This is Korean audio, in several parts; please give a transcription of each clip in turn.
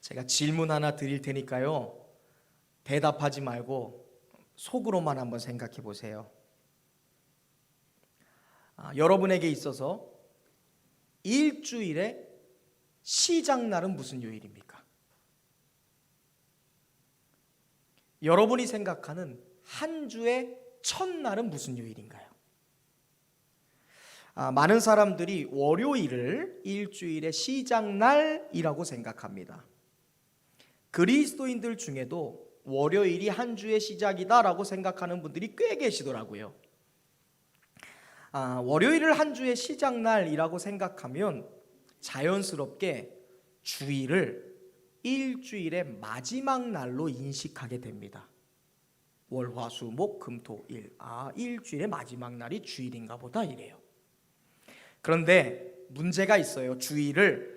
제가 질문 하나 드릴 테니까요, 대답하지 말고 속으로만 한번 생각해 보세요. 여러분에게 있어서 일주일의 시작날은 무슨 요일입니까? 여러분이 생각하는 한 주의 첫날은 무슨 요일인가요? 많은 사람들이 월요일을 일주일의 시작날이라고 생각합니다. 그리스도인들 중에도 월요일이 한 주의 시작이다라고 생각하는 분들이 꽤 계시더라고요. 월요일을 한 주의 시작날이라고 생각하면 자연스럽게 주일을 일주일의 마지막 날로 인식하게 됩니다. 월, 화, 수, 목, 금, 토, 일. 일주일의 마지막 날이 주일인가 보다 이래요. 그런데 문제가 있어요. 주일을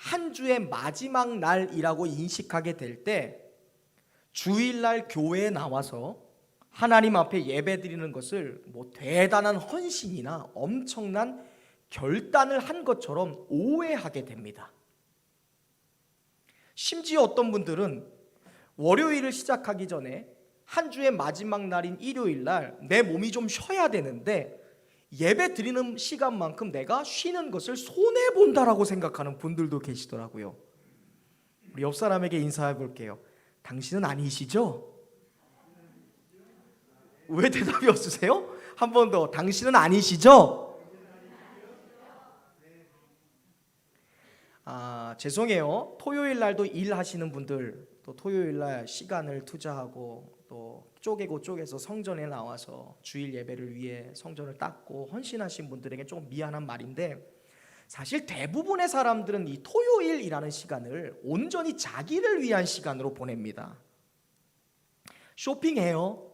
한 주의 마지막 날이라고 인식하게 될 때 주일날 교회에 나와서 하나님 앞에 예배드리는 것을 대단한 헌신이나 엄청난 결단을 한 것처럼 오해하게 됩니다. 심지어 어떤 분들은 월요일을 시작하기 전에 한 주의 마지막 날인 일요일날 내 몸이 좀 쉬어야 되는데 예배 드리는 시간만큼 내가 쉬는 것을 손해본다라고 생각하는 분들도 계시더라고요. 우리 옆 사람에게 인사해 볼게요. 당신은 아니시죠? 왜 대답이 없으세요? 한 번 더. 당신은 아니시죠? 죄송해요. 토요일 날도 일하시는 분들, 또 토요일 날 시간을 투자하고 또 쪼개서 성전에 나와서 주일 예배를 위해 성전을 닦고 헌신하신 분들에게 조금 미안한 말인데, 사실 대부분의 사람들은 이 토요일이라는 시간을 온전히 자기를 위한 시간으로 보냅니다. 쇼핑해요.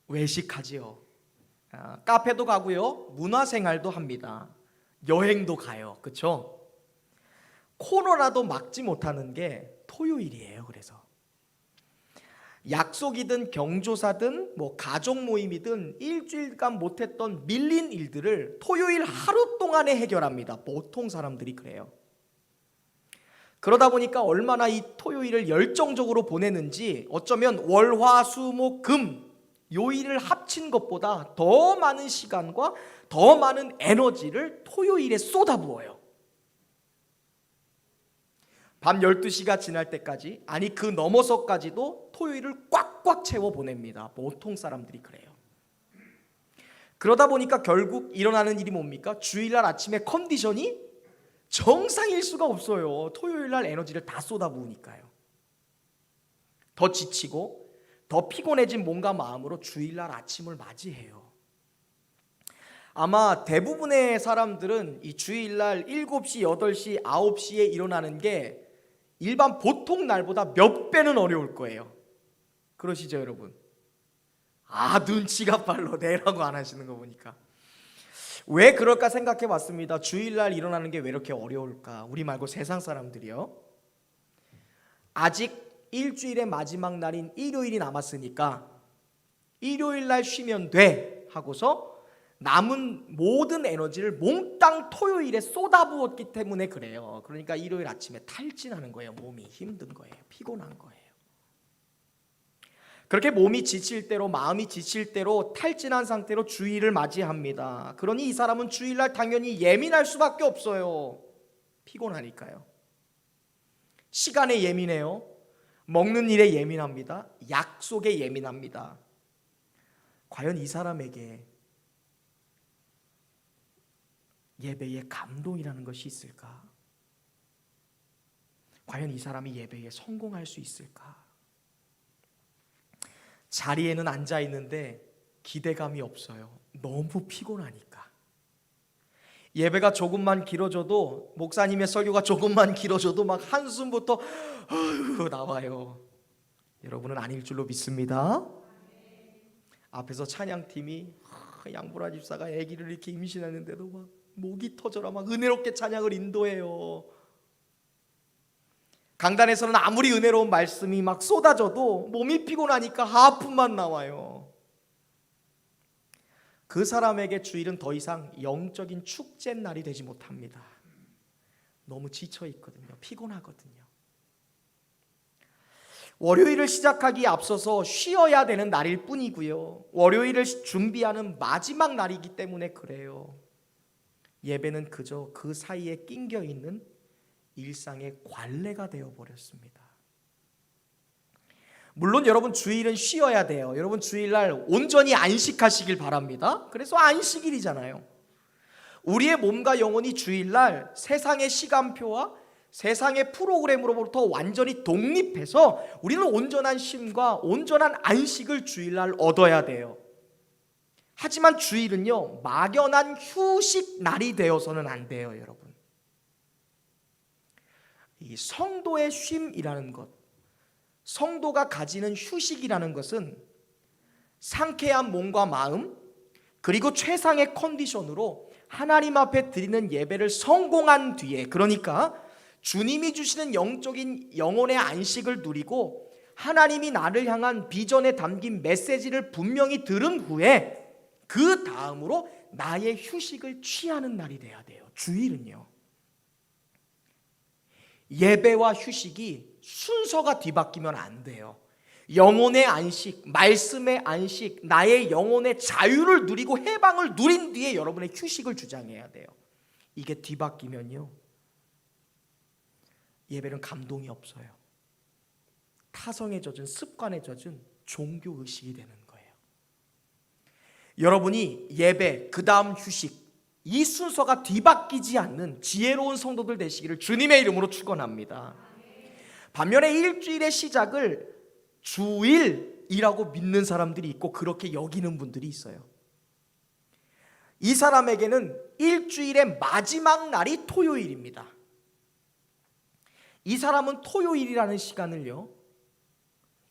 외식하지요. 카페도 가고요. 문화생활도 합니다. 여행도 가요. 그렇죠? 코로나도 막지 못하는 게 토요일이에요. 그래서 약속이든 경조사든 가족 모임이든 일주일간 못했던 밀린 일들을 토요일 하루 동안에 해결합니다. 보통 사람들이 그래요. 그러다 보니까 얼마나 이 토요일을 열정적으로 보내는지 어쩌면 월, 화, 수, 목, 금 요일을 합친 것보다 더 많은 시간과 더 많은 에너지를 토요일에 쏟아부어요. 밤 12시가 지날 때까지, 아니 그 넘어서까지도 토요일을 꽉꽉 채워 보냅니다. 보통 사람들이 그래요. 그러다 보니까 결국 일어나는 일이 뭡니까? 주일날 아침에 컨디션이 정상일 수가 없어요. 토요일날 에너지를 다 쏟아부으니까요. 더 지치고 더 피곤해진 몸과 마음으로 주일날 아침을 맞이해요. 아마 대부분의 사람들은 이 주일날 7시, 8시, 9시에 일어나는 게 일반 보통 날보다 몇 배는 어려울 거예요. 그러시죠, 여러분? 눈치가 빨라 내라고 안 하시는 거 보니까. 왜 그럴까 생각해 봤습니다. 주일날 일어나는 게 왜 이렇게 어려울까? 우리 말고 세상 사람들이요. 아직 일주일의 마지막 날인 일요일이 남았으니까 일요일날 쉬면 돼 하고서 남은 모든 에너지를 몽땅 토요일에 쏟아부었기 때문에 그래요. 그러니까 일요일 아침에 탈진하는 거예요. 몸이 힘든 거예요. 피곤한 거예요. 그렇게 몸이 지칠 대로 마음이 지칠 대로 탈진한 상태로 주일을 맞이합니다. 그러니 이 사람은 주일날 당연히 예민할 수밖에 없어요. 피곤하니까요. 시간에 예민해요. 먹는 일에 예민합니다. 약속에 예민합니다. 과연 이 사람에게 예배에 감동이라는 것이 있을까? 과연 이 사람이 예배에 성공할 수 있을까? 자리에는 앉아 있는데 기대감이 없어요. 너무 피곤하니까. 예배가 조금만 길어져도, 목사님의 설교가 조금만 길어져도 막 한숨부터 나와요. 여러분은 아닐 줄로 믿습니다. 앞에서 찬양팀이 양보라 집사가 아기를 이렇게 임신했는데도 막 목이 터져라 막 은혜롭게 찬양을 인도해요. 강단에서는 아무리 은혜로운 말씀이 막 쏟아져도 몸이 피곤하니까 하품만 나와요. 그 사람에게 주일은 더 이상 영적인 축제 날이 되지 못합니다. 너무 지쳐 있거든요. 피곤하거든요. 월요일을 시작하기에 앞서서 쉬어야 되는 날일 뿐이고요. 월요일을 준비하는 마지막 날이기 때문에 그래요. 예배는 그저 그 사이에 낑겨 있는 일상의 관례가 되어버렸습니다. 물론 여러분 주일은 쉬어야 돼요. 여러분 주일날 온전히 안식하시길 바랍니다. 그래서 안식일이잖아요. 우리의 몸과 영혼이 주일날 세상의 시간표와 세상의 프로그램으로부터 완전히 독립해서 우리는 온전한 쉼과 온전한 안식을 주일날 얻어야 돼요. 하지만 주일은요, 막연한 휴식 날이 되어서는 안 돼요, 여러분. 이 성도의 쉼이라는 것, 성도가 가지는 휴식이라는 것은 상쾌한 몸과 마음, 그리고 최상의 컨디션으로 하나님 앞에 드리는 예배를 성공한 뒤에, 그러니까 주님이 주시는 영적인 영혼의 안식을 누리고 하나님이 나를 향한 비전에 담긴 메시지를 분명히 들은 후에 그 다음으로 나의 휴식을 취하는 날이 돼야 돼요. 주일은요, 예배와 휴식이 순서가 뒤바뀌면 안 돼요. 영혼의 안식, 말씀의 안식, 나의 영혼의 자유를 누리고 해방을 누린 뒤에 여러분의 휴식을 주장해야 돼요. 이게 뒤바뀌면요, 예배는 감동이 없어요. 타성에 젖은, 습관에 젖은 종교의식이 되는 거예요. 여러분이 예배, 그 다음 휴식, 이 순서가 뒤바뀌지 않는 지혜로운 성도들 되시기를 주님의 이름으로 축원합니다. 반면에 일주일의 시작을 주일이라고 믿는 사람들이 있고 그렇게 여기는 분들이 있어요. 이 사람에게는 일주일의 마지막 날이 토요일입니다. 이 사람은 토요일이라는 시간을요,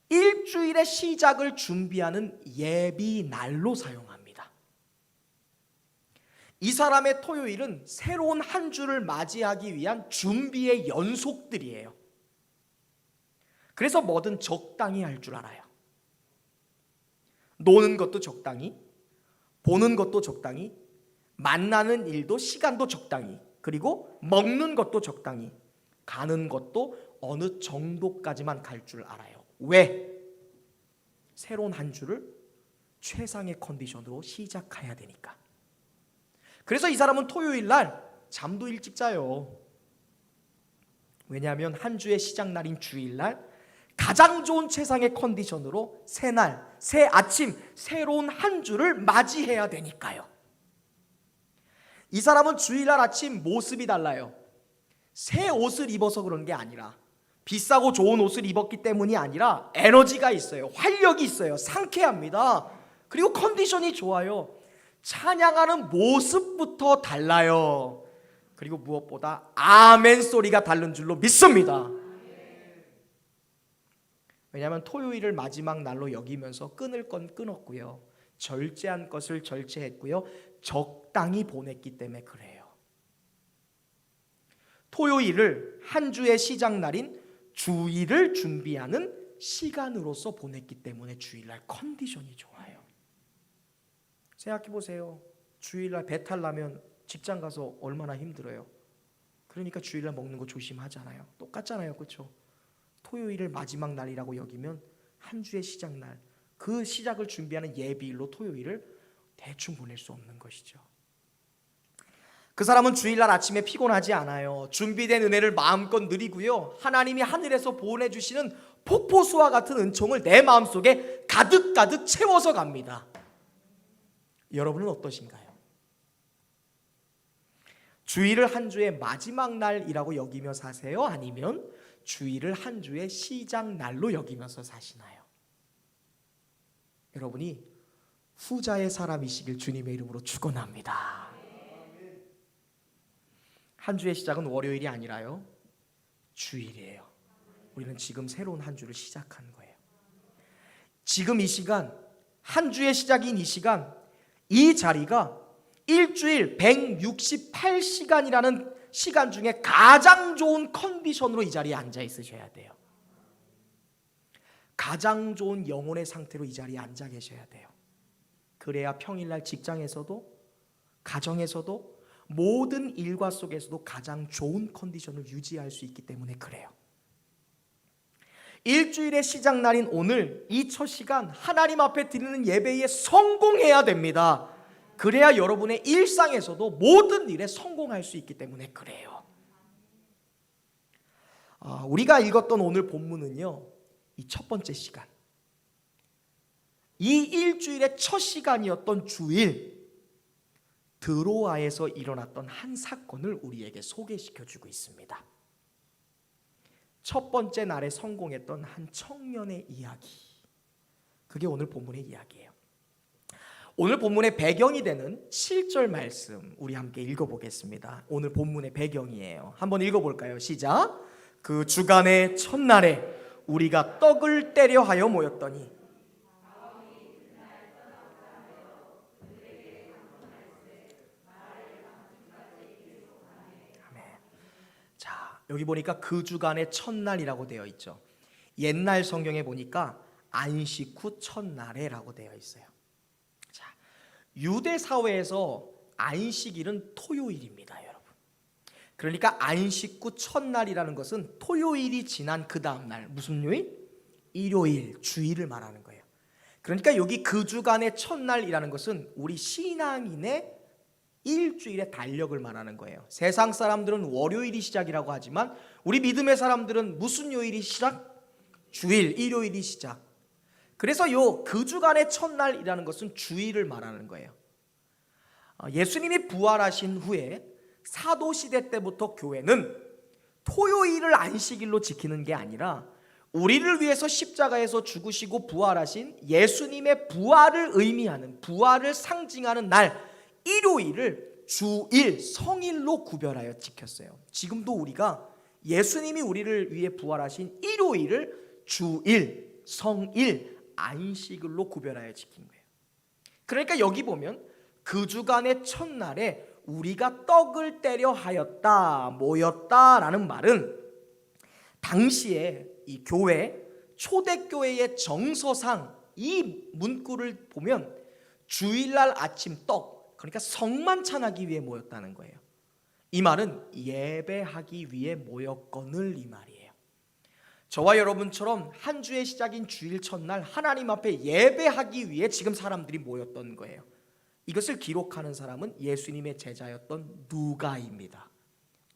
일주일의 시작을 준비하는 예비 날로 사용합니다. 이 사람의 토요일은 새로운 한 주를 맞이하기 위한 준비의 연속들이에요. 그래서 뭐든 적당히 할 줄 알아요. 노는 것도 적당히, 보는 것도 적당히, 만나는 일도 시간도 적당히, 그리고 먹는 것도 적당히, 가는 것도 어느 정도까지만 갈 줄 알아요. 왜? 새로운 한 주를 최상의 컨디션으로 시작해야 되니까. 그래서 이 사람은 토요일 날 잠도 일찍 자요. 왜냐하면 한 주의 시작 날인 주일 날 가장 좋은 최상의 컨디션으로 새 날, 새 아침, 새로운 한 주를 맞이해야 되니까요. 이 사람은 주일날 아침 모습이 달라요. 새 옷을 입어서 그런 게 아니라, 비싸고 좋은 옷을 입었기 때문이 아니라 에너지가 있어요. 활력이 있어요. 상쾌합니다. 그리고 컨디션이 좋아요. 찬양하는 모습부터 달라요. 그리고 무엇보다 아멘 소리가 다른 줄로 믿습니다. 왜냐하면 토요일을 마지막 날로 여기면서 끊을 건 끊었고요, 절제한 것을 절제했고요, 적당히 보냈기 때문에 그래요. 토요일을 한 주의 시작 날인 주일을 준비하는 시간으로서 보냈기 때문에 주일날 컨디션이 좋아요. 생각해 보세요. 주일날 배탈 나면 직장 가서 얼마나 힘들어요. 그러니까 주일날 먹는 거 조심하잖아요. 똑같잖아요, 그렇죠? 토요일을 마지막 날이라고 여기면 한 주의 시작 날, 그 시작을 준비하는 예비일로 토요일을 대충 보낼 수 없는 것이죠. 그 사람은 주일날 아침에 피곤하지 않아요. 준비된 은혜를 마음껏 누리고요, 하나님이 하늘에서 보내주시는 폭포수와 같은 은총을 내 마음속에 가득가득 채워서 갑니다. 여러분은 어떠신가요? 주일을 한 주의 마지막 날이라고 여기며 사세요? 아니면 주일을 한 주의 시작 날로 여기면서 사시나요? 여러분이 후자의 사람이시길 주님의 이름으로 축원합니다. 한 주의 시작은 월요일이 아니라요, 주일이에요. 우리는 지금 새로운 한 주를 시작하는 거예요. 지금 이 시간, 한 주의 시작인 이 시간, 이 자리가 일주일 168시간이라는 시간 중에 가장 좋은 컨디션으로 이 자리에 앉아 있으셔야 돼요. 가장 좋은 영혼의 상태로 이 자리에 앉아 계셔야 돼요. 그래야 평일날 직장에서도, 가정에서도, 모든 일과 속에서도 가장 좋은 컨디션을 유지할 수 있기 때문에 그래요. 일주일의 시작날인 오늘 이 첫 시간 하나님 앞에 드리는 예배에 성공해야 됩니다. 그래야 여러분의 일상에서도 모든 일에 성공할 수 있기 때문에 그래요. 우리가 읽었던 오늘 본문은요, 이 첫 번째 시간, 이 일주일의 첫 시간이었던 주일 드로아에서 일어났던 한 사건을 우리에게 소개시켜주고 있습니다. 첫 번째 날에 성공했던 한 청년의 이야기, 그게 오늘 본문의 이야기예요. 오늘 본문의 배경이 되는 7절 말씀 우리 함께 읽어보겠습니다. 오늘 본문의 배경이에요. 한번 읽어볼까요? 시작. 그 주간의 첫날에 우리가 떡을 떼려 하여 모였더니. 자, 여기 보니까 그 주간의 첫날이라고 되어 있죠. 옛날 성경에 보니까 안식 후 첫날에라고 되어 있어요. 자, 유대 사회에서 안식일은 토요일입니다, 여러분. 그러니까 안식 후 첫날이라는 것은 토요일이 지난 그 다음 날, 무슨 요일? 일요일, 주일을 말하는 거예요. 그러니까 여기 그 주간의 첫날이라는 것은 우리 신앙인의 일주일의 달력을 말하는 거예요. 세상 사람들은 월요일이 시작이라고 하지만 우리 믿음의 사람들은 무슨 요일이 시작? 주일, 일요일이 시작. 그래서 요 그 주간의 첫날이라는 것은 주일을 말하는 거예요. 예수님이 부활하신 후에 사도시대 때부터 교회는 토요일을 안식일로 지키는 게 아니라 우리를 위해서 십자가에서 죽으시고 부활하신 예수님의 부활을 의미하는, 부활을 상징하는 날 일요일을 주일, 성일로 구별하여 지켰어요. 지금도 우리가 예수님이 우리를 위해 부활하신 일요일을 주일, 성일, 안식일로 구별하여 지킨 거예요. 그러니까 여기 보면 그 주간의 첫날에 우리가 떡을 떼려 하였다, 모였다라는 말은 당시에 이 교회, 초대교회의 정서상 이 문구를 보면 주일날 아침 떡, 그러니까 성만찬하기 위해 모였다는 거예요. 이 말은 예배하기 위해 모였거늘 이 말이에요. 저와 여러분처럼 한 주의 시작인 주일 첫날 하나님 앞에 예배하기 위해 지금 사람들이 모였던 거예요. 이것을 기록하는 사람은 예수님의 제자였던 누가입니다.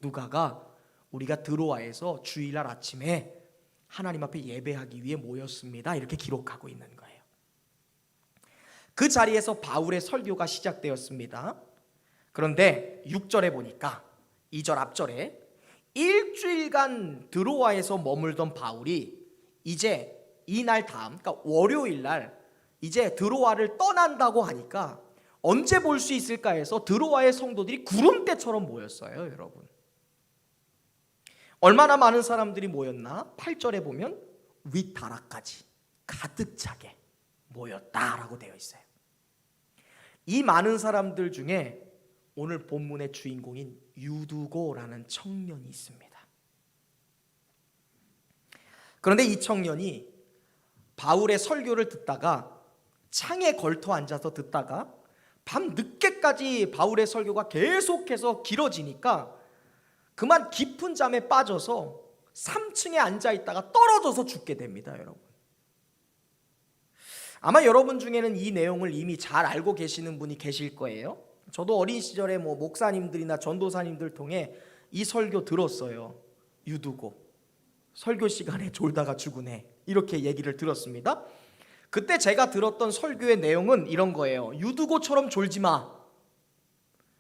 누가가 우리가 드로아에서 주일날 아침에 하나님 앞에 예배하기 위해 모였습니다, 이렇게 기록하고 있는 거예요. 그 자리에서 바울의 설교가 시작되었습니다. 그런데 6절에 보니까 2절 앞절에 일주일간 드로아에서 머물던 바울이 이제 이날 다음, 그러니까 월요일날 이제 드로아를 떠난다고 하니까 언제 볼 수 있을까 해서 드로아의 성도들이 구름대처럼 모였어요, 여러분. 얼마나 많은 사람들이 모였나? 8절에 보면 윗다락까지 가득 차게 모였다라고 되어 있어요. 이 많은 사람들 중에 오늘 본문의 주인공인 유두고라는 청년이 있습니다. 그런데 이 청년이 바울의 설교를 듣다가 창에 걸터 앉아서 듣다가 밤 늦게까지 바울의 설교가 계속해서 길어지니까 그만 깊은 잠에 빠져서 3층에 앉아 있다가 떨어져서 죽게 됩니다, 여러분. 아마 여러분 중에는 이 내용을 이미 잘 알고 계시는 분이 계실 거예요. 저도 어린 시절에 목사님들이나 전도사님들 통해 이 설교 들었어요. 유두고 설교 시간에 졸다가 죽으네, 이렇게 얘기를 들었습니다. 그때 제가 들었던 설교의 내용은 이런 거예요. 유두고처럼 졸지 마.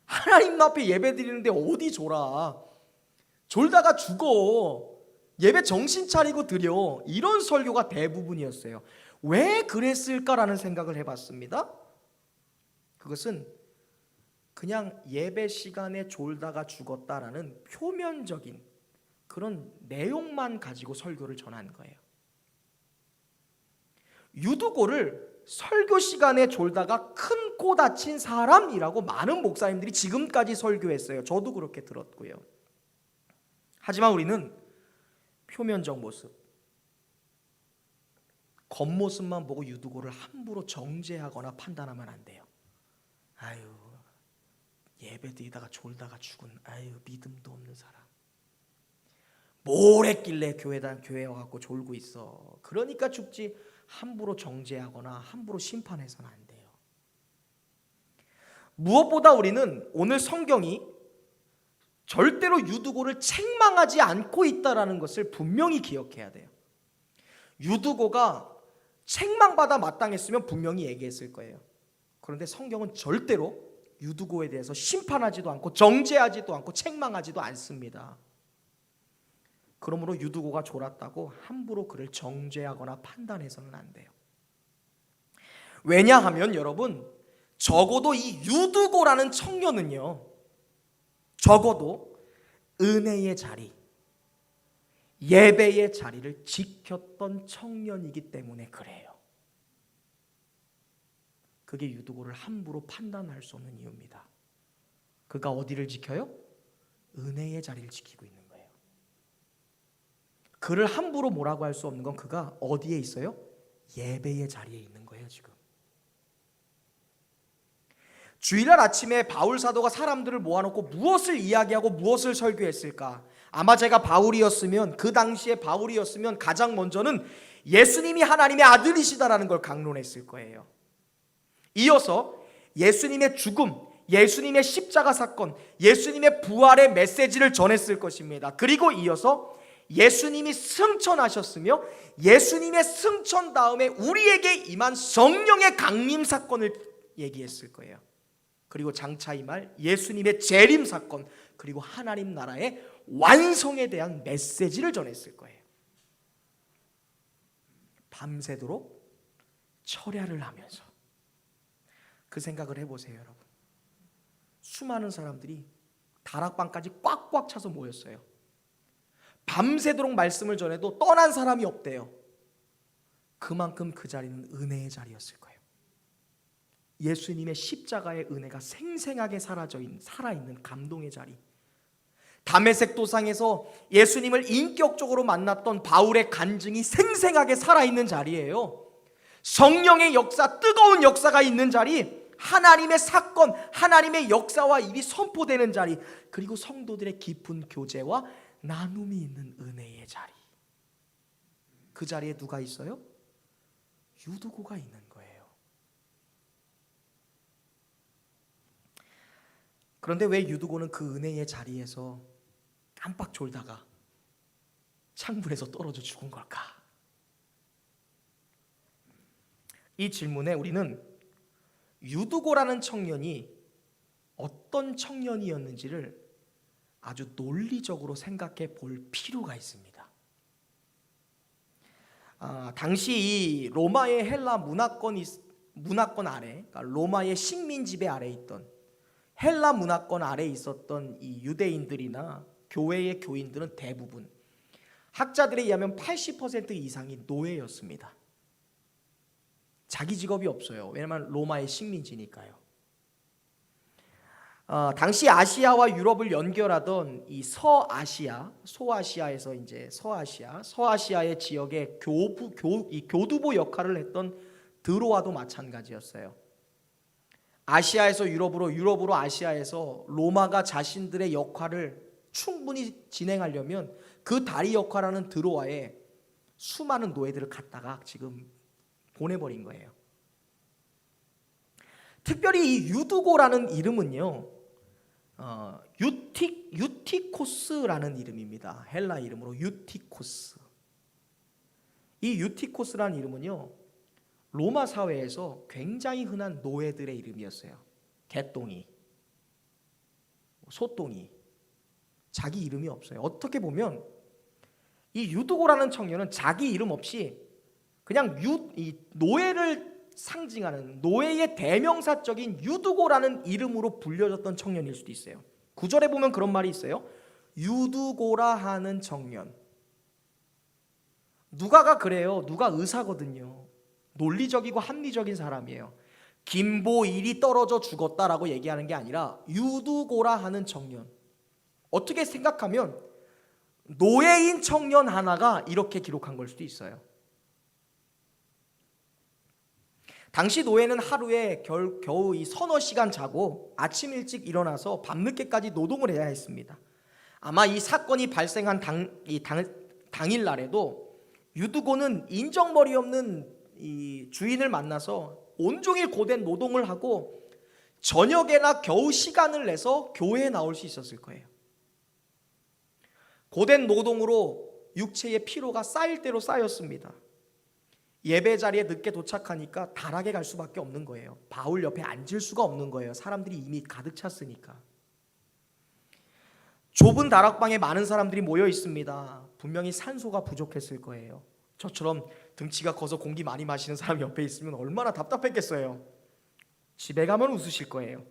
하나님 앞에 예배 드리는데 어디 졸아. 졸다가 죽어. 예배 정신 차리고 드려. 이런 설교가 대부분이었어요. 왜 그랬을까라는 생각을 해봤습니다. 그것은 그냥 예배 시간에 졸다가 죽었다라는 표면적인 그런 내용만 가지고 설교를 전한 거예요. 유두고를 설교 시간에 졸다가 큰 코 다친 사람이라고 많은 목사님들이 지금까지 설교했어요. 저도 그렇게 들었고요. 하지만 우리는 표면적 모습, 겉모습만 보고 유두고를 함부로 정죄하거나 판단하면 안 돼요. 아유, 예배 드리다가 졸다가 죽은, 아유, 믿음도 없는 사람. 뭘 했길래 교회 와갖고 졸고 있어. 그러니까 죽지. 함부로 정죄하거나 함부로 심판해서는 안 돼요. 무엇보다 우리는 오늘 성경이 절대로 유두고를 책망하지 않고 있다는 것을 분명히 기억해야 돼요. 유두고가 책망받아 마땅했으면 분명히 얘기했을 거예요. 그런데 성경은 절대로 유두고에 대해서 심판하지도 않고 정죄하지도 않고 책망하지도 않습니다. 그러므로 유두고가 졸았다고 함부로 그를 정죄하거나 판단해서는 안 돼요. 왜냐하면 여러분, 적어도 이 유두고라는 청년은요, 적어도 은혜의 자리, 예배의 자리를 지켰던 청년이기 때문에 그래요. 그게 유두고를 함부로 판단할 수 없는 이유입니다. 그가 어디를 지켜요? 은혜의 자리를 지키고 있는 거예요. 그를 함부로 뭐라고 할 수 없는 건 그가 어디에 있어요? 예배의 자리에 있는 거예요. 지금 주일날 아침에 바울 사도가 사람들을 모아놓고 무엇을 이야기하고 무엇을 설교했을까? 아마 제가 바울이었으면, 그 당시에 바울이었으면 가장 먼저는 예수님이 하나님의 아들이시다라는 걸 강론했을 거예요. 이어서 예수님의 죽음, 예수님의 십자가 사건, 예수님의 부활의 메시지를 전했을 것입니다. 그리고 이어서 예수님이 승천하셨으며 예수님의 승천 다음에 우리에게 임한 성령의 강림 사건을 얘기했을 거예요. 그리고 장차 임할 예수님의 재림 사건, 그리고 하나님 나라의 완성에 대한 메시지를 전했을 거예요. 밤새도록 철야를 하면서. 그 생각을 해보세요, 여러분. 수많은 사람들이 다락방까지 꽉꽉 차서 모였어요. 밤새도록 말씀을 전해도 떠난 사람이 없대요. 그만큼 그 자리는 은혜의 자리였을 거예요. 예수님의 십자가의 은혜가 생생하게 살아있는 감동의 자리. 다메섹 도상에서 예수님을 인격적으로 만났던 바울의 간증이 생생하게 살아있는 자리예요. 성령의 역사, 뜨거운 역사가 있는 자리, 하나님의 사건, 하나님의 역사와 일이 선포되는 자리, 그리고 성도들의 깊은 교제와 나눔이 있는 은혜의 자리. 그 자리에 누가 있어요? 유두고가 있는 거예요. 그런데 왜 유두고는 그 은혜의 자리에서 깜빡 졸다가 창문에서 떨어져 죽은 걸까? 이 질문에 우리는 유두고라는 청년이 어떤 청년이었는지를 아주 논리적으로 생각해 볼 필요가 있습니다. 당시 이 로마의 헬라 문화권 아래, 그러니까 로마의 식민 지배 아래 있던 헬라 문화권 아래 있었던 이 유대인들이나 교회의 교인들은 대부분, 학자들에 의하면 80% 이상이 노예였습니다. 자기 직업이 없어요. 왜냐하면 로마의 식민지니까요. 당시 아시아와 유럽을 연결하던 이 소아시아에서 이제 서아시아의 지역의 교두보 역할을 했던 드로아도 마찬가지였어요. 아시아에서 유럽으로, 유럽으로 아시아에서 로마가 자신들의 역할을 충분히 진행하려면 그 다리 역할하는 드로아에 수많은 노예들을 갖다가 지금 보내버린 거예요. 특별히 이 유두고라는 이름은요, 유티코스라는 이름입니다. 헬라 이름으로 유티코스. 이 유티코스라는 이름은요, 로마 사회에서 굉장히 흔한 노예들의 이름이었어요. 개똥이, 소똥이. 자기 이름이 없어요. 어떻게 보면 이 유두고라는 청년은 자기 이름 없이 그냥 이 노예를 상징하는 노예의 대명사적인 유두고라는 이름으로 불려졌던 청년일 수도 있어요. 구절에 보면 그런 말이 있어요. 유두고라 하는 청년. 누가가 그래요. 누가 의사거든요. 논리적이고 합리적인 사람이에요. 김보일이 떨어져 죽었다라고 얘기하는 게 아니라 유두고라 하는 청년. 어떻게 생각하면 노예인 청년 하나가 이렇게 기록한 걸 수도 있어요. 당시 노예는 하루에 겨우 이 서너 시간 자고 아침 일찍 일어나서 밤늦게까지 노동을 해야 했습니다. 아마 이 사건이 발생한 당일날에도 유두고는 인정머리 없는 이 주인을 만나서 온종일 고된 노동을 하고 저녁에나 겨우 시간을 내서 교회에 나올 수 있었을 거예요. 고된 노동으로 육체의 피로가 쌓일 대로 쌓였습니다. 예배 자리에 늦게 도착하니까 다락에 갈 수밖에 없는 거예요. 바울 옆에 앉을 수가 없는 거예요. 사람들이 이미 가득 찼으니까. 좁은 다락방에 많은 사람들이 모여 있습니다. 분명히 산소가 부족했을 거예요. 저처럼 등치가 커서 공기 많이 마시는 사람 옆에 있으면 얼마나 답답했겠어요. 집에 가면 웃으실 거예요.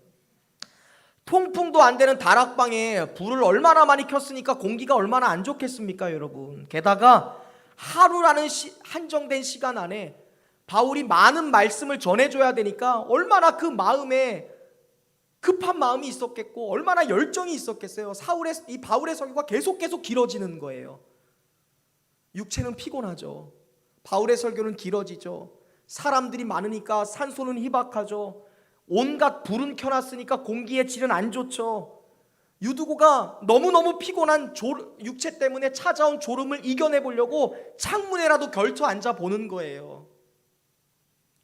통풍도 안 되는 다락방에 불을 얼마나 많이 켰으니까 공기가 얼마나 안 좋겠습니까, 여러분. 게다가 하루라는 한정된 시간 안에 바울이 많은 말씀을 전해줘야 되니까 얼마나 그 마음에 급한 마음이 있었겠고 얼마나 열정이 있었겠어요. 이 바울의 설교가 계속 길어지는 거예요. 육체는 피곤하죠. 바울의 설교는 길어지죠. 사람들이 많으니까 산소는 희박하죠. 온갖 불은 켜놨으니까 공기의 질은 안 좋죠. 유두고가 너무너무 피곤한 육체 때문에 찾아온 졸음을 이겨내보려고 창문에라도 걸쳐 앉아 보는 거예요.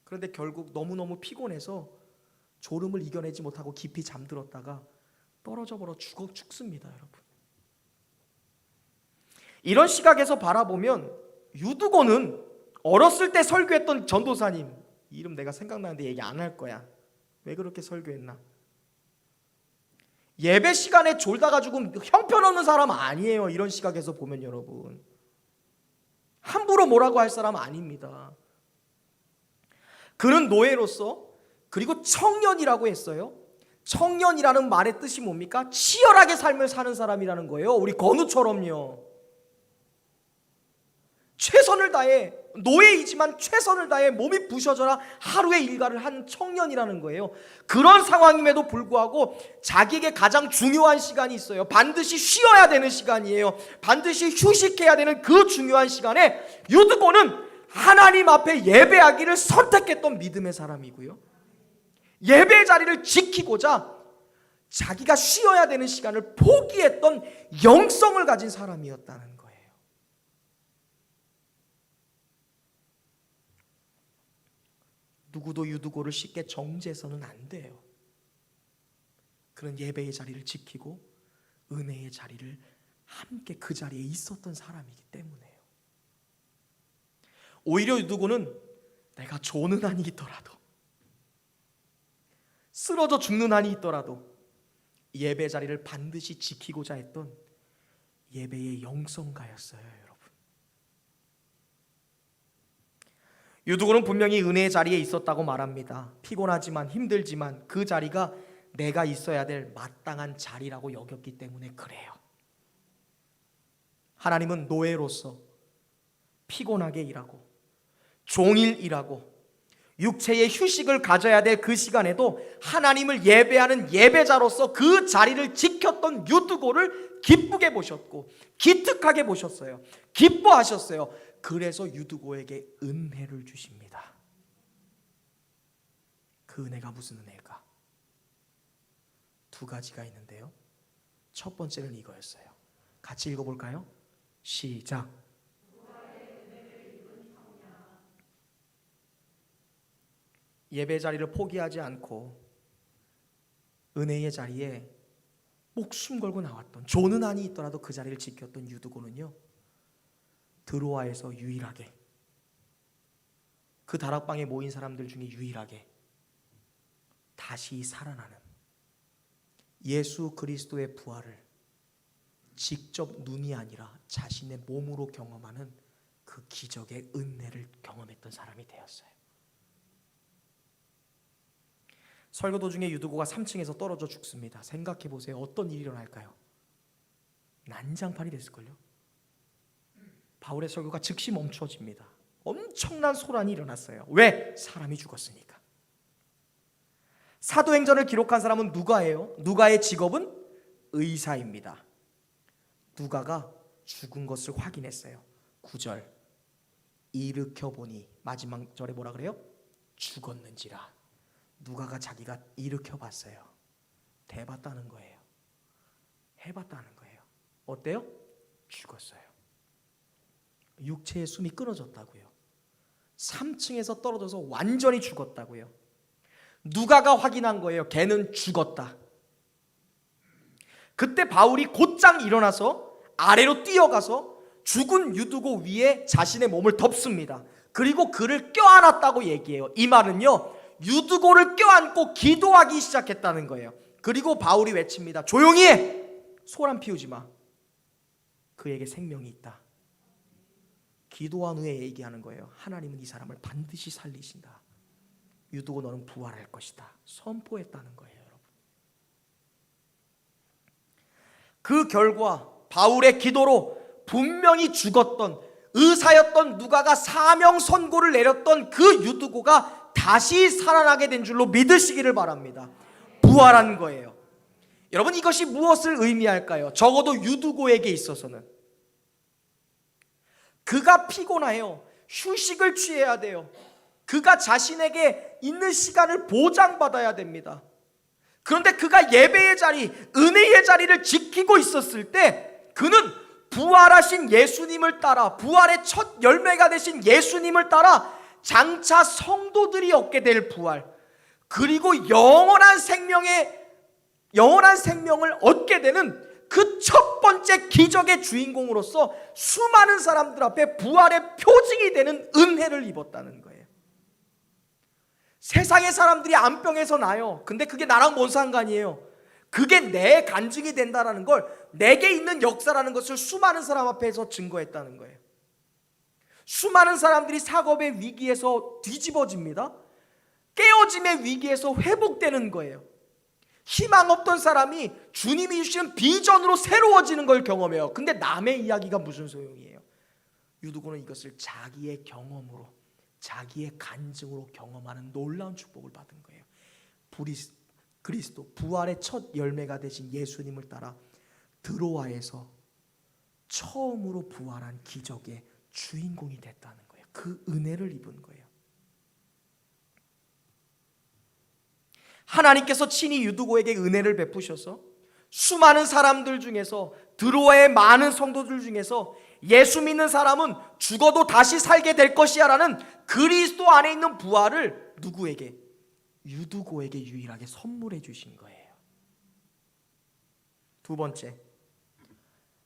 그런데 결국 너무너무 피곤해서 졸음을 이겨내지 못하고 깊이 잠들었다가 떨어져 버려 죽습니다, 여러분. 이런 시각에서 바라보면 유두고는 어렸을 때 설교했던 전도사님 이름 내가 생각나는데 얘기 안 할 거야. 왜 그렇게 설교했나? 예배 시간에 졸다가 죽은 형편없는 사람 아니에요. 이런 시각에서 보면 여러분, 함부로 뭐라고 할 사람 아닙니다. 그는 노예로서, 그리고 청년이라고 했어요. 청년이라는 말의 뜻이 뭡니까? 치열하게 삶을 사는 사람이라는 거예요. 우리 건우처럼요. 최선을 다해, 노예이지만 최선을 다해 몸이 부셔져라 하루의 일과를 한 청년이라는 거예요. 그런 상황임에도 불구하고 자기에게 가장 중요한 시간이 있어요. 반드시 쉬어야 되는 시간이에요. 반드시 휴식해야 되는 그 중요한 시간에 유두고는 하나님 앞에 예배하기를 선택했던 믿음의 사람이고요, 예배 자리를 지키고자 자기가 쉬어야 되는 시간을 포기했던 영성을 가진 사람이었다는 거예요. 누구도 유두고를 쉽게 정죄해서는 안 돼요. 그는 예배의 자리를 지키고 은혜의 자리를 함께 그 자리에 있었던 사람이기 때문에요. 오히려 유두고는 내가 조는 한이 있더라도, 쓰러져 죽는 한이 있더라도 예배 자리를 반드시 지키고자 했던 예배의 영성가였어요, 여러분. 유두고는 분명히 은혜의 자리에 있었다고 말합니다. 피곤하지만 힘들지만 그 자리가 내가 있어야 될 마땅한 자리라고 여겼기 때문에 그래요. 하나님은 노예로서 피곤하게 일하고 종일 일하고 육체의 휴식을 가져야 될 그 시간에도 하나님을 예배하는 예배자로서 그 자리를 지켰던 유두고를 기쁘게 보셨고 기특하게 보셨어요. 기뻐하셨어요. 그래서 유두고에게 은혜를 주십니다. 그 은혜가 무슨 은혜일까? 두 가지가 있는데요. 첫 번째는 이거였어요. 같이 읽어볼까요? 시작. 예배 자리를 포기하지 않고 은혜의 자리에 목숨 걸고 나왔던, 조는 한이 있더라도 그 자리를 지켰던 유두고는요, 드로아에서 유일하게, 그 다락방에 모인 사람들 중에 유일하게 다시 살아나는 예수 그리스도의 부활을 직접 눈이 아니라 자신의 몸으로 경험하는 그 기적의 은혜를 경험했던 사람이 되었어요. 설교 도중에 유두고가 3층에서 떨어져 죽습니다. 생각해 보세요. 어떤 일이 일어날까요? 난장판이 됐을걸요. 바울의 설교가 즉시 멈춰집니다. 엄청난 소란이 일어났어요. 왜? 사람이 죽었으니까. 사도행전을 기록한 사람은 누가예요. 누가의 직업은 의사입니다. 누가가 죽은 것을 확인했어요. 9절, 일으켜 보니, 마지막 절에 뭐라 그래요? 죽었는지라. 누가가 자기가 일으켜 봤어요. 대봤다는 거예요. 해봤다는 거예요. 어때요? 죽었어요. 육체의 숨이 끊어졌다고요. 3층에서 떨어져서 완전히 죽었다고요. 누가가 확인한 거예요. 걔는 죽었다. 그때 바울이 곧장 일어나서 아래로 뛰어가서 죽은 유두고 위에 자신의 몸을 덮습니다. 그리고 그를 껴안았다고 얘기해요. 이 말은요, 유두고를 껴안고 기도하기 시작했다는 거예요. 그리고 바울이 외칩니다. 조용히 해! 소란 피우지 마. 그에게 생명이 있다. 기도한 후에 얘기하는 거예요. 하나님은 이 사람을 반드시 살리신다. 유두고 너는 부활할 것이다. 선포했다는 거예요, 여러분. 그 결과 바울의 기도로 분명히 죽었던 의사였던 누가가 사명 선고를 내렸던 그 유두고가 다시 살아나게 된 줄로 믿으시기를 바랍니다. 부활한 거예요. 여러분, 이것이 무엇을 의미할까요? 적어도 유두고에게 있어서는 그가 피곤해요. 휴식을 취해야 돼요. 그가 자신에게 있는 시간을 보장받아야 됩니다. 그런데 그가 예배의 자리, 은혜의 자리를 지키고 있었을 때 그는 부활하신 예수님을 따라, 부활의 첫 열매가 되신 예수님을 따라 장차 성도들이 얻게 될 부활, 그리고 영원한 생명을 얻게 되는 그 첫 번째 기적의 주인공으로서 수많은 사람들 앞에 부활의 표징이 되는 은혜를 입었다는 거예요. 세상의 사람들이 암병에서 나요. 근데 그게 나랑 뭔 상관이에요? 그게 내 간증이 된다라는 걸, 내게 있는 역사라는 것을 수많은 사람 앞에서 증거했다는 거예요. 수많은 사람들이 사업의 위기에서 뒤집어집니다. 깨어짐의 위기에서 회복되는 거예요. 희망 없던 사람이 주님이 주시는 비전으로 새로워지는 걸 경험해요. 근데 남의 이야기가 무슨 소용이에요? 유두고는 이것을 자기의 경험으로, 자기의 간증으로 경험하는 놀라운 축복을 받은 거예요. 그리스도 부활의 첫 열매가 되신 예수님을 따라 드로아에서 처음으로 부활한 기적의 주인공이 됐다는 거예요. 그 은혜를 입은 거예요. 하나님께서 친히 유두고에게 은혜를 베푸셔서 수많은 사람들 중에서, 드로아의 많은 성도들 중에서 예수 믿는 사람은 죽어도 다시 살게 될 것이야 라는 그리스도 안에 있는 부활을 누구에게? 유두고에게 유일하게 선물해 주신 거예요. 두 번째,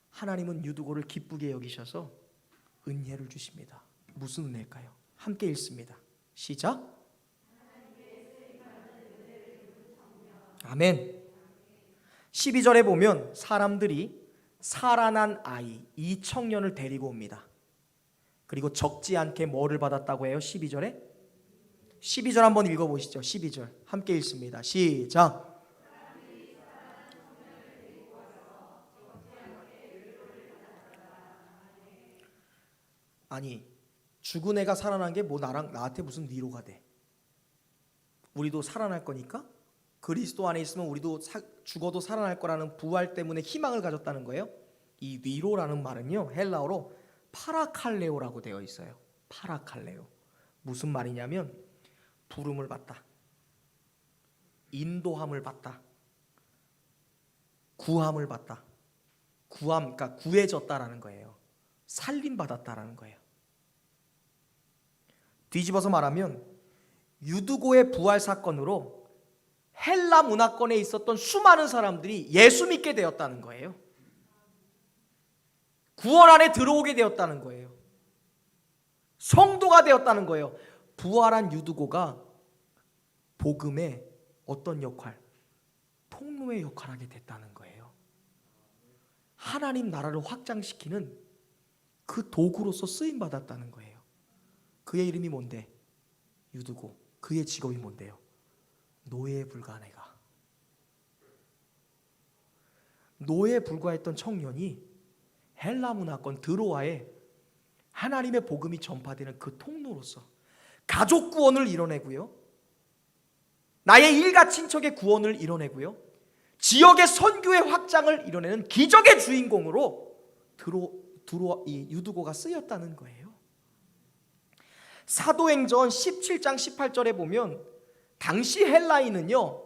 하나님은 유두고를 기쁘게 여기셔서 은혜를 주십니다. 무슨 은혜일까요? 함께 읽습니다. 시작. 아멘. 12절에 보면 사람들이 살아난 아이, 이 청년을 데리고 옵니다. 그리고 적지 않게 뭐를 받았다고 해요? 12절에? 12절 한번 읽어보시죠. 12절 함께 읽습니다. 시작. 아니, 죽은 애가 살아난 게 뭐 나한테 무슨 위로가 돼? 우리도 살아날 거니까 그리스도 안에 있으면 우리도 죽어도 살아날 거라는 부활 때문에 희망을 가졌다는 거예요. 이 위로라는 말은요, 헬라어로 파라칼레오라고 되어 있어요. 파라칼레오. 무슨 말이냐면 부름을 받다, 인도함을 받다, 구함을 받다. 구함, 그러니까 구해졌다라는 거예요. 살림받았다라는 거예요. 뒤집어서 말하면 유두고의 부활 사건으로 헬라 문화권에 있었던 수많은 사람들이 예수 믿게 되었다는 거예요. 구원 안에 들어오게 되었다는 거예요. 성도가 되었다는 거예요. 부활한 유두고가 복음의 어떤 역할? 통로의 역할을 하게 됐다는 거예요. 하나님 나라를 확장시키는 그 도구로서 쓰임받았다는 거예요. 그의 이름이 뭔데? 유두고. 그의 직업이 뭔데요? 노예에 불과한 애가. 노예에 불과했던 청년이 헬라 문화권 드로아에 하나님의 복음이 전파되는 그 통로로서 가족 구원을 이뤄내고요, 나의 일가 친척의 구원을 이뤄내고요, 지역의 선교의 확장을 이뤄내는 기적의 주인공으로 이 유두고가 쓰였다는 거예요. 사도행전 17장 18절에 보면 당시 헬라인은요,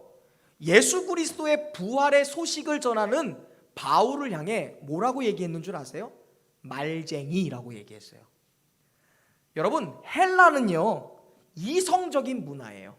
예수 그리스도의 부활의 소식을 전하는 바울을 향해 뭐라고 얘기했는 줄 아세요? 말쟁이라고 얘기했어요. 여러분, 헬라는요 이성적인 문화예요.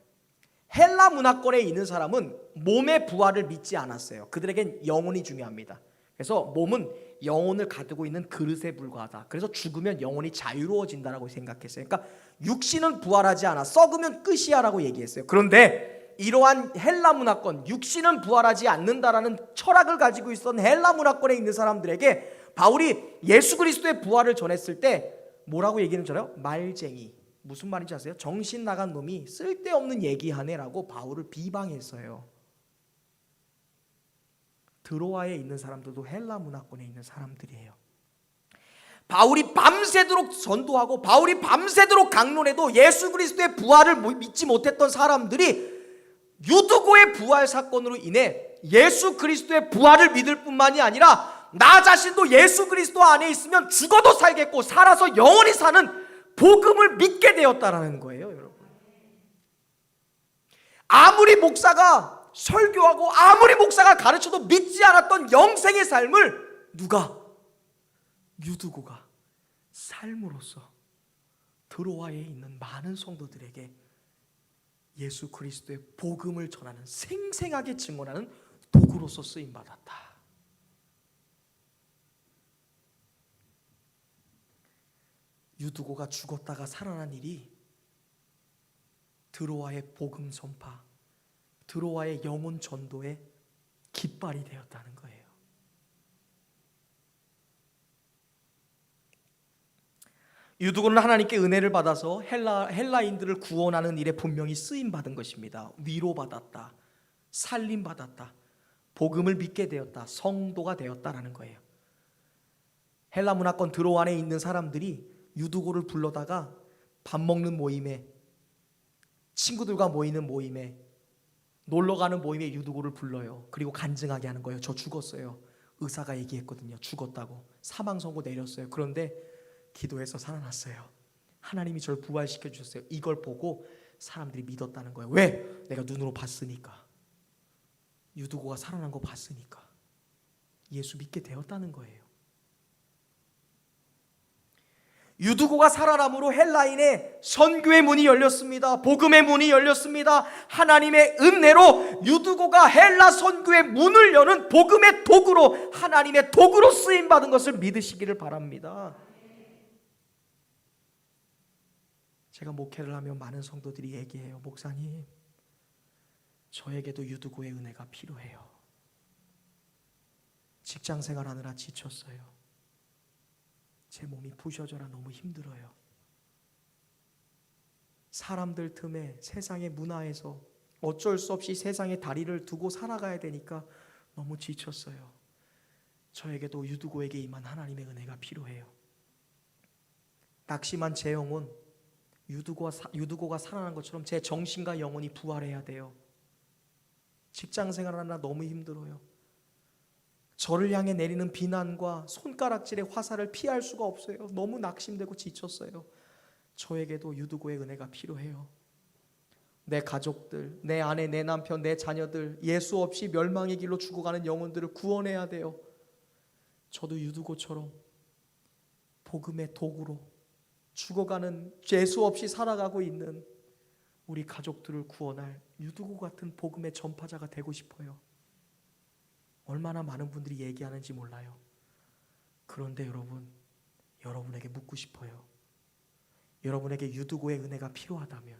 헬라 문화권에 있는 사람은 몸의 부활을 믿지 않았어요. 그들에겐 영혼이 중요합니다. 그래서 몸은 영혼을 가지고 있는 그릇에 불과하다. 그래서 죽으면 영혼이 자유로워진다라고 생각했어요. 그러니까 육신은 부활하지 않아 썩으면 끝이야 라고 얘기했어요. 그런데 이러한 헬라 문화권, 육신은 부활하지 않는다라는 철학을 가지고 있었던 헬라 문화권에 있는 사람들에게 바울이 예수 그리스도의 부활을 전했을 때 뭐라고 얘기하는 줄 알아요? 말쟁이. 무슨 말인지 아세요? 정신 나간 놈이 쓸데없는 얘기하네라고 바울을 비방했어요. 드로아에 있는 사람들도 헬라 문화권에 있는 사람들이에요. 바울이 밤새도록 전도하고 바울이 밤새도록 강론해도 예수 그리스도의 부활을 믿지 못했던 사람들이 유두고의 부활 사건으로 인해 예수 그리스도의 부활을 믿을 뿐만이 아니라 나 자신도 예수 그리스도 안에 있으면 죽어도 살겠고 살아서 영원히 사는 복음을 믿게 되었다라는 거예요, 여러분. 아무리 목사가 설교하고 아무리 목사가 가르쳐도 믿지 않았던 영생의 삶을 누가? 유두고가 삶으로써 드로아에 있는 많은 성도들에게 예수 그리스도의 복음을 전하는 생생하게 증언하는 도구로서 쓰임 받았다. 유두고가 죽었다가 살아난 일이 드로아의 복음 전파, 드로아의 영혼 전도의 깃발이 되었다는 거예요. 유두고는 하나님께 은혜를 받아서 헬라인들을 구원하는 일에 분명히 쓰임 받은 것입니다. 위로받았다, 살림받았다, 복음을 믿게 되었다, 성도가 되었다라는 거예요. 헬라 문화권 드로아 안에 있는 사람들이 유두고를 불러다가 밥 먹는 모임에, 친구들과 모이는 모임에, 놀러가는 모임에 유두고를 불러요. 그리고 간증하게 하는 거예요. 저 죽었어요. 의사가 얘기했거든요. 죽었다고. 사망 선고 내렸어요. 그런데 기도해서 살아났어요. 하나님이 저를 부활시켜 주셨어요. 이걸 보고 사람들이 믿었다는 거예요. 왜? 내가 눈으로 봤으니까. 유두고가 살아난 거 봤으니까. 예수 믿게 되었다는 거예요. 유두고가 살아남으로 헬라인의 선교의 문이 열렸습니다. 복음의 문이 열렸습니다. 하나님의 은혜로 유두고가 헬라 선교의 문을 여는 복음의 도구로, 하나님의 도구로 쓰임받은 것을 믿으시기를 바랍니다. 제가 목회를 하면 많은 성도들이 얘기해요. 목사님, 저에게도 유두고의 은혜가 필요해요. 직장 생활하느라 지쳤어요. 제 몸이 부셔져라 너무 힘들어요. 사람들 틈에 세상의 문화에서 어쩔 수 없이 세상의 다리를 두고 살아가야 되니까 너무 지쳤어요. 저에게도 유두고에게 임한 하나님의 은혜가 필요해요. 낙심한 제 영혼, 유두고가 살아난 것처럼 제 정신과 영혼이 부활해야 돼요. 직장 생활하느라 너무 힘들어요. 저를 향해 내리는 비난과 손가락질의 화살을 피할 수가 없어요. 너무 낙심되고 지쳤어요. 저에게도 유두고의 은혜가 필요해요. 내 가족들, 내 아내, 내 남편, 내 자녀들, 예수 없이 멸망의 길로 죽어가는 영혼들을 구원해야 돼요. 저도 유두고처럼 복음의 도구로 죽어가는, 예수 없이 살아가고 있는 우리 가족들을 구원할 유두고 같은 복음의 전파자가 되고 싶어요. 얼마나 많은 분들이 얘기하는지 몰라요. 그런데 여러분에게 묻고 싶어요. 여러분에게 유두고의 은혜가 필요하다면,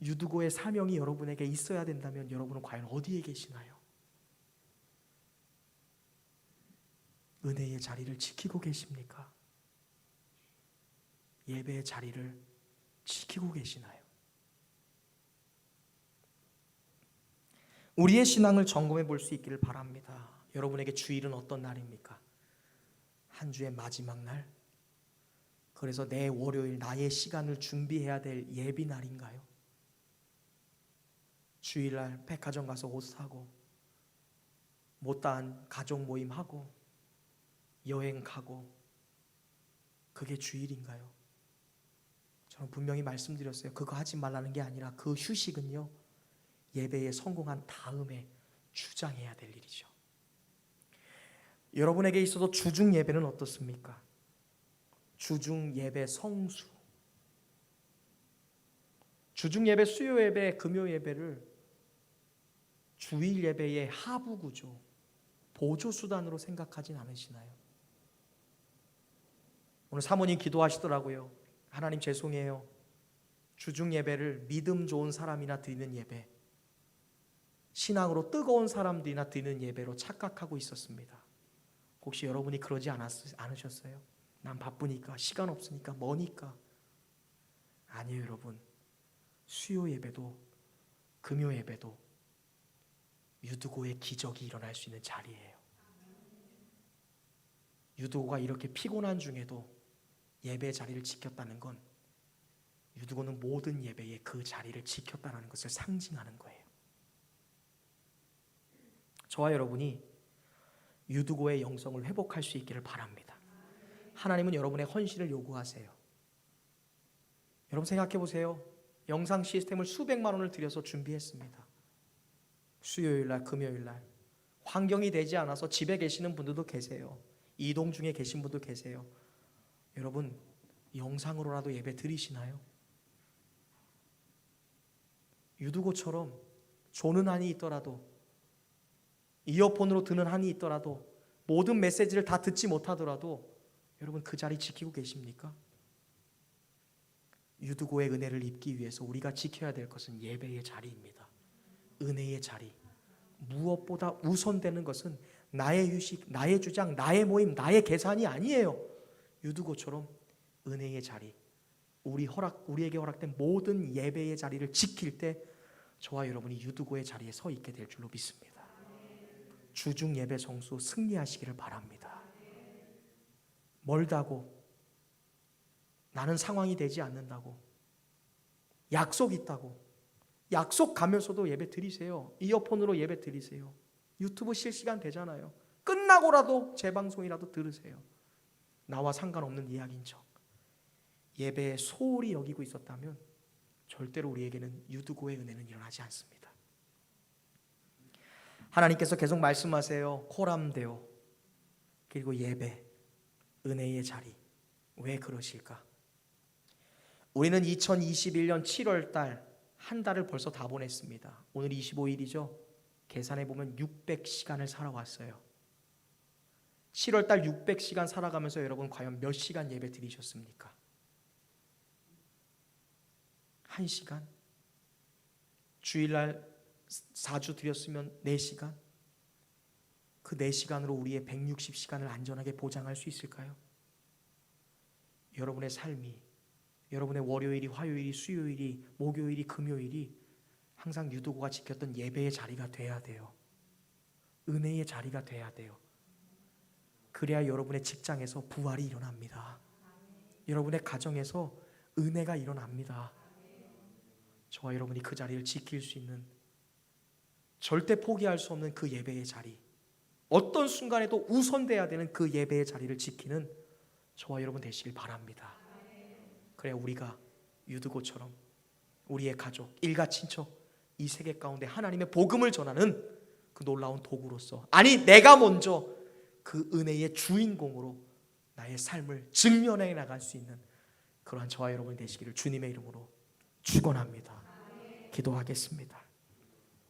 유두고의 사명이 여러분에게 있어야 된다면 여러분은 과연 어디에 계시나요? 은혜의 자리를 지키고 계십니까? 예배의 자리를 지키고 계시나요? 우리의 신앙을 점검해 볼 수 있기를 바랍니다. 여러분에게 주일은 어떤 날입니까? 한 주의 마지막 날? 그래서 내 월요일, 나의 시간을 준비해야 될 예비 날인가요? 주일날 백화점 가서 옷 사고, 못다한 가족 모임 하고, 여행 가고, 그게 주일인가요? 저는 분명히 말씀드렸어요. 그거 하지 말라는 게 아니라 그 휴식은요, 예배에 성공한 다음에 주장해야 될 일이죠. 여러분에게 있어서 주중 예배는 어떻습니까? 주중 예배 성수, 주중 예배, 수요 예배, 금요 예배를 주일 예배의 하부 구조, 보조 수단으로 생각하진 않으시나요? 오늘 사모님 기도하시더라고요. 하나님 죄송해요. 주중 예배를 믿음 좋은 사람이나 드리는 예배, 신앙으로 뜨거운 사람들이나 드리는 예배로 착각하고 있었습니다. 혹시 여러분이 그러지 않으셨어요? 난 바쁘니까, 시간 없으니까, 머니까. 아니에요 여러분. 수요 예배도 금요 예배도 유두고의 기적이 일어날 수 있는 자리예요. 유두고가 이렇게 피곤한 중에도 예배 자리를 지켰다는 건 유두고는 모든 예배에 그 자리를 지켰다는 것을 상징하는 거예요. 저와 여러분이 유두고의 영성을 회복할 수 있기를 바랍니다. 하나님은 여러분의 헌신을 요구하세요. 여러분 생각해 보세요. 영상 시스템을 수백만 원을 들여서 준비했습니다. 수요일날, 금요일날 환경이 되지 않아서 집에 계시는 분들도 계세요. 이동 중에 계신 분도 계세요. 여러분 영상으로라도 예배 드리시나요? 유두고처럼 조는 한이 있더라도, 이어폰으로 듣는 한이 있더라도, 모든 메시지를 다 듣지 못하더라도 여러분 그 자리 지키고 계십니까? 유두고의 은혜를 입기 위해서 우리가 지켜야 될 것은 예배의 자리입니다. 은혜의 자리. 무엇보다 우선되는 것은 나의 휴식, 나의 주장, 나의 모임, 나의 계산이 아니에요. 유두고처럼 은혜의 자리, 우리에게 허락된 모든 예배의 자리를 지킬 때 저와 여러분이 유두고의 자리에 서 있게 될 줄로 믿습니다. 주중 예배 성수 승리하시기를 바랍니다. 멀다고, 나는 상황이 되지 않는다고, 약속 있다고, 약속 가면서도 예배 드리세요. 이어폰으로 예배 드리세요. 유튜브 실시간 되잖아요. 끝나고라도 재방송이라도 들으세요. 나와 상관없는 이야기인 척. 예배에 소홀히 여기고 있었다면 절대로 우리에게는 유두고의 은혜는 일어나지 않습니다. 하나님께서 계속 말씀하세요. 코람데오, 그리고 예배, 은혜의 자리. 왜 그러실까? 우리는 2021년 7월 달 한 달을 벌써 다 보냈습니다. 오늘 25일이죠. 계산해 보면 600시간을 살아왔어요. 7월 달 600시간 살아가면서 여러분 과연 몇 시간 예배 드리셨습니까? 1시간? 주일날 4주 드렸으면 4시간? 그 4시간으로 우리의 160시간을 안전하게 보장할 수 있을까요? 여러분의 삶이, 여러분의 월요일이, 화요일이, 수요일이, 목요일이, 금요일이 항상 유두고가 지켰던 예배의 자리가 돼야 돼요. 은혜의 자리가 돼야 돼요. 그래야 여러분의 직장에서 부활이 일어납니다. 여러분의 가정에서 은혜가 일어납니다. 저와 여러분이 그 자리를 지킬 수 있는, 절대 포기할 수 없는 그 예배의 자리, 어떤 순간에도 우선돼야 되는 그 예배의 자리를 지키는 저와 여러분 되시길 바랍니다. 그래야 우리가 유두고처럼 우리의 가족, 일가 친척, 이 세계 가운데 하나님의 복음을 전하는 그 놀라운 도구로서, 아니 내가 먼저 그 은혜의 주인공으로 나의 삶을 증명해 나갈 수 있는 그러한 저와 여러분이 되시기를 주님의 이름으로 축원합니다. 기도하겠습니다.